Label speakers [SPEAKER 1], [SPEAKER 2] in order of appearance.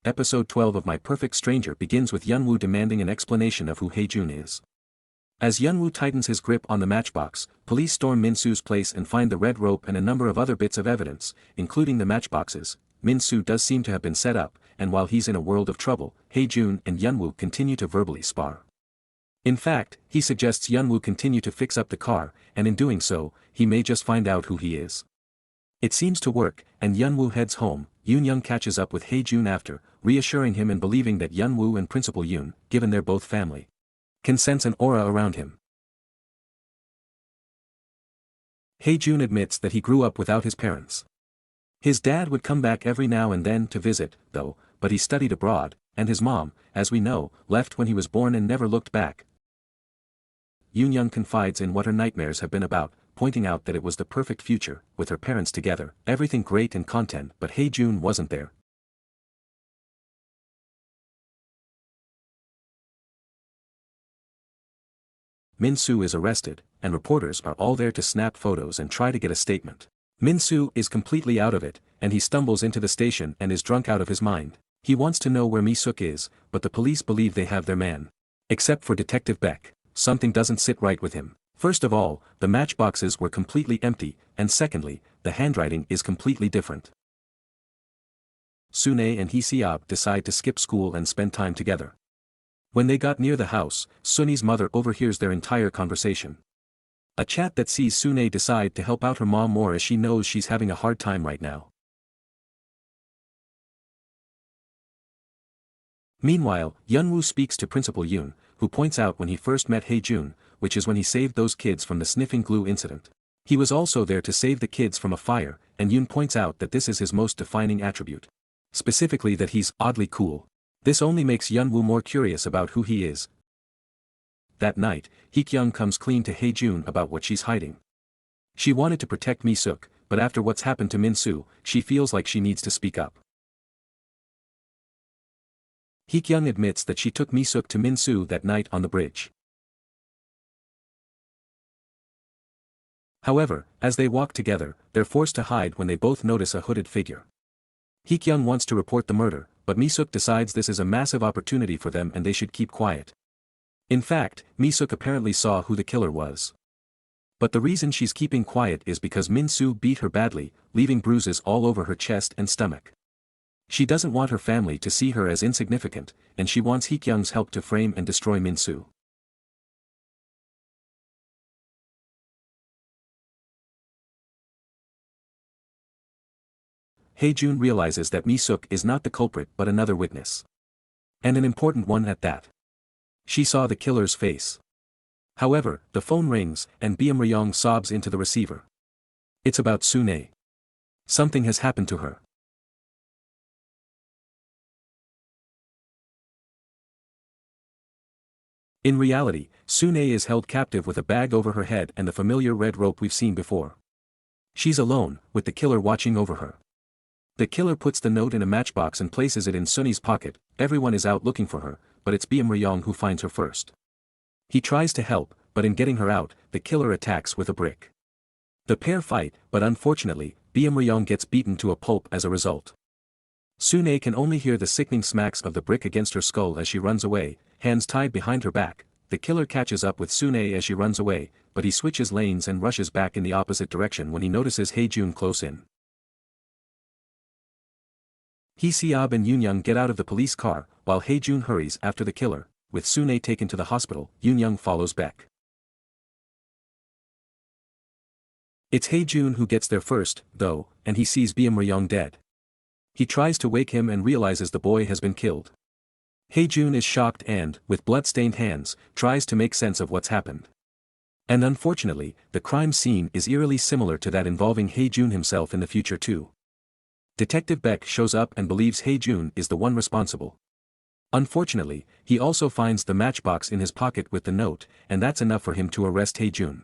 [SPEAKER 1] Episode 12 of My Perfect Stranger begins with Yunwoo demanding an explanation of who Hae-jun is. As Yunwoo tightens his grip on the matchbox, police storm Min-soo's place and find the red rope and a number of other bits of evidence, including the matchboxes. Min-soo does seem to have been set up, and while he's in a world of trouble, Hae-jun and Yunwoo continue to verbally spar. In fact, he suggests Yunwoo continue to fix up the car, and in doing so, he may just find out who he is. It seems to work, and Yunwoo heads home. Yoon-young catches up with Hae-jun after, reassuring him and believing that Yunwoo and Principal Yoon, given they're both family, can sense an aura around him. Hae-jun admits that he grew up without his parents. His dad would come back every now and then to visit, though, but he studied abroad, and his mom, as we know, left when he was born and never looked back. Yoon-young confides in what her nightmares have been about, pointing out that it was the perfect future, with her parents together, everything great and content, but Hae-jun wasn't there. Min-soo is arrested, and reporters are all there to snap photos and try to get a statement. Min-soo is completely out of it, and he stumbles into the station and is drunk out of his mind. He wants to know where Mi-suk is, but the police believe they have their man. Except for Detective Beck, something doesn't sit right with him. First of all, the matchboxes were completely empty, and secondly, the handwriting is completely different. Sune and Hee-seop decide to skip school and spend time together. When they got near the house, Sunny's mother overhears their entire conversation. A chat that sees Sune decide to help out her mom more as she knows she's having a hard time right now. Meanwhile, Yunwoo speaks to Principal Yoon, who points out when he first met Hae-jun, which is when he saved those kids from the sniffing glue incident. He was also there to save the kids from a fire, and Yoon points out that this is his most defining attribute. Specifically that he's oddly cool. This only makes Yunwoo more curious about who he is. That night, Hee-kyung comes clean to Hae-jun about what she's hiding. She wanted to protect Mi-suk, but after what's happened to Min-soo, she feels like she needs to speak up. Hee-kyung admits that she took Mi-suk to Min-soo that night on the bridge. However, as they walk together, they're forced to hide when they both notice a hooded figure. Hee-kyung wants to report the murder, but Mi-suk decides this is a massive opportunity for them and they should keep quiet. In fact, Mi-suk apparently saw who the killer was. But the reason she's keeping quiet is because Min-soo beat her badly, leaving bruises all over her chest and stomach. She doesn't want her family to see her as insignificant, and she wants Hee-kyung's help to frame and destroy Min-soo. Hae-jun realizes that Mi-suk is not the culprit but another witness. And an important one at that. She saw the killer's face. However, the phone rings, and Byum-ryong sobs into the receiver. It's about Sune. Something has happened to her. In reality, Sune is held captive with a bag over her head and the familiar red rope we've seen before. She's alone, with the killer watching over her. The killer puts the note in a matchbox and places it in Sunny's pocket. Everyone is out looking for her, but it's Byum-ryong who finds her first. He tries to help, but in getting her out, the killer attacks with a brick. The pair fight, but unfortunately, Byum-ryong gets beaten to a pulp as a result. Sune can only hear the sickening smacks of the brick against her skull as she runs away, hands tied behind her back. The killer catches up with Sune as she runs away, but he switches lanes and rushes back in the opposite direction when he notices Hae-jun close in. Hee-seop and Yoon-young get out of the police car, while Hae-jun hurries after the killer. With Sune taken to the hospital, Yoon-young follows Beck. It's Hae-jun who gets there first, though, and he sees Byum-ryong dead. He tries to wake him and realizes the boy has been killed. Hae-jun is shocked and, with blood-stained hands, tries to make sense of what's happened. And unfortunately, the crime scene is eerily similar to that involving Hae-jun himself in the future too. Detective Beck shows up and believes Hae-jun is the one responsible. Unfortunately, he also finds the matchbox in his pocket with the note, and that's enough for him to arrest Hae-jun.